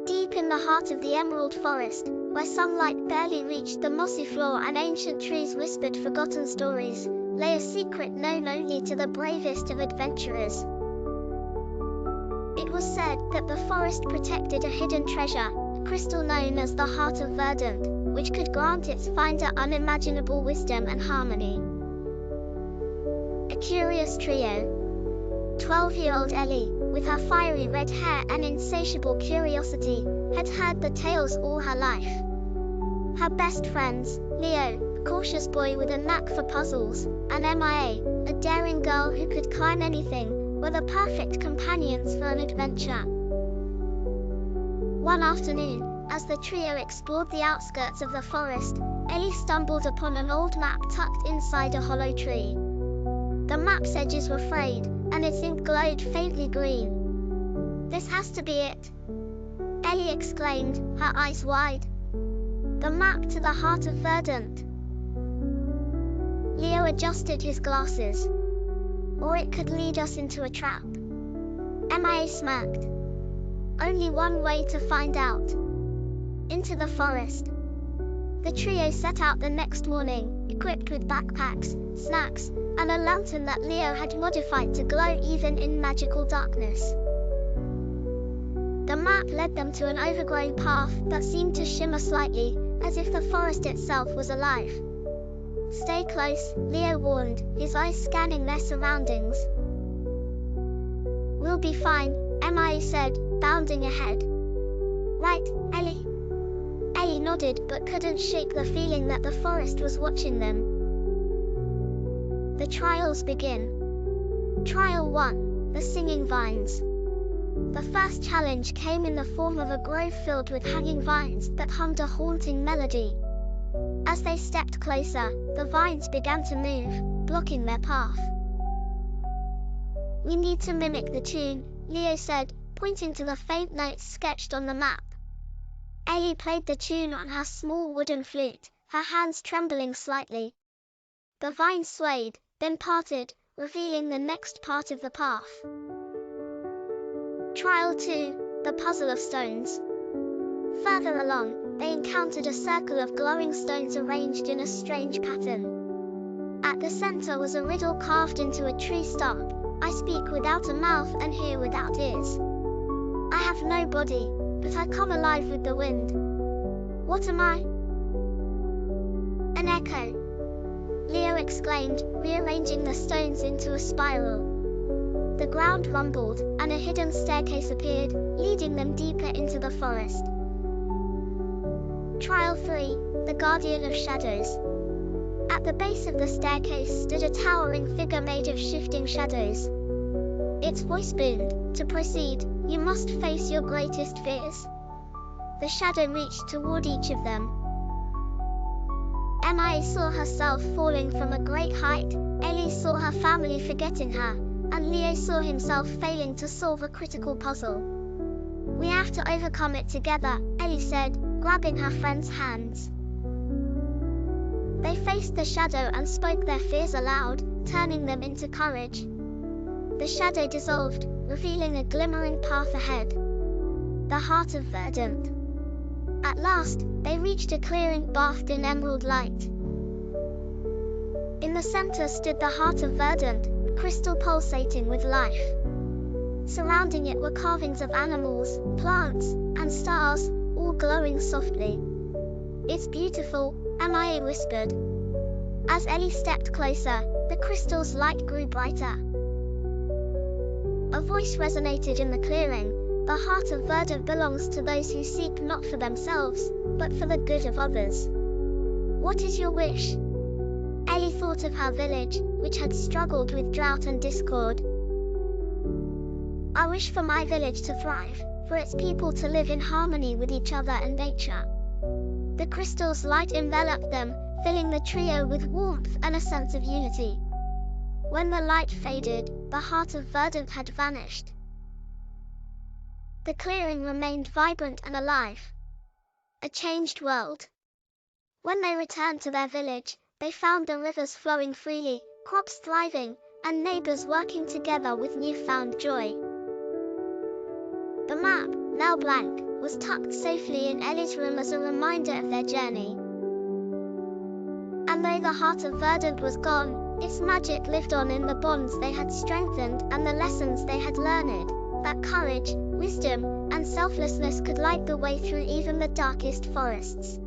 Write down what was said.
Deep in the heart of the emerald forest, where sunlight barely reached the mossy floor and ancient trees whispered forgotten stories, lay a secret known only to the bravest of adventurers. It was said that the forest protected a hidden treasure, a crystal known as the Heart of Verdant, which could grant its finder unimaginable wisdom and harmony. A curious trio. 12-year-old Ellie, with her fiery red hair and insatiable curiosity, had heard the tales all her life. Her best friends, Leo, a cautious boy with a knack for puzzles, and Mia, a daring girl who could climb anything, were the perfect companions for an adventure. One afternoon, as the trio explored the outskirts of the forest, Ellie stumbled upon an old map tucked inside a hollow tree. The map's edges were frayed, and its ink glowed faintly green. "This has to be it," Ellie exclaimed, her eyes wide. "The map to the Heart of Verdant." Leo adjusted his glasses. "Or it could lead us into a trap." Mia smirked. "Only one way to find out." Into the forest. The trio set out the next morning, equipped with backpacks, snacks, and a lantern that Leo had modified to glow even in magical darkness. The map led them to an overgrown path that seemed to shimmer slightly, as if the forest itself was alive. "Stay close," Leo warned, his eyes scanning their surroundings. "We'll be fine," Mia said, bounding ahead. "Right, Ellie?" Ellie nodded but couldn't shake the feeling that the forest was watching them. The trials begin. Trial 1. The Singing Vines. The first challenge came in the form of a grove filled with hanging vines that hummed a haunting melody. As they stepped closer, the vines began to move, blocking their path. "We need to mimic the tune," Leo said, pointing to the faint notes sketched on the map. Ellie played the tune on her small wooden flute, her hands trembling slightly. The vines swayed, then parted, revealing the next part of the path. Trial 2. The Puzzle of Stones. Further along, they encountered a circle of glowing stones arranged in a strange pattern. At the center was a riddle carved into a tree stump. "I speak without a mouth and hear without ears. I have no body, but I come alive with the wind. What am I?" "An echo," Leo exclaimed, rearranging the stones into a spiral. The ground rumbled, and a hidden staircase appeared, leading them deeper into the forest. Trial 3. The Guardian of Shadows. At the base of the staircase stood a towering figure made of shifting shadows. Its voice boomed, "To proceed, you must face your greatest fears." The shadow reached toward each of them. Mia saw herself falling from a great height, Ellie saw her family forgetting her, and Leo saw himself failing to solve a critical puzzle. "We have to overcome it together," Ellie said, grabbing her friend's hands. They faced the shadow and spoke their fears aloud, turning them into courage. The shadow dissolved, revealing a glimmering path ahead. The Heart of Verdant. At last, they reached a clearing bathed in emerald light. In the center stood the Heart of Verdant, crystal pulsating with life. Surrounding it were carvings of animals, plants, and stars, all glowing softly. "It's beautiful," Mia whispered. As Ellie stepped closer, the crystal's light grew brighter. A voice resonated in the clearing. "The Heart of Verdant belongs to those who seek not for themselves, but for the good of others. What is your wish?" Ellie thought of her village, which had struggled with drought and discord. "I wish for my village to thrive, for its people to live in harmony with each other and nature." The crystal's light enveloped them, filling the trio with warmth and a sense of unity. When the light faded, the Heart of Verdant had vanished. The clearing remained vibrant and alive. A changed world. When they returned to their village, they found the rivers flowing freely, crops thriving, and neighbors working together with newfound joy. map, now blank, was tucked safely in Ellie's room as a reminder of their journey. And though the Heart of Verdant was gone, its magic lived on in the bonds they had strengthened and the lessons they had learned, that courage, wisdom, and selflessness could light the way through even the darkest forests.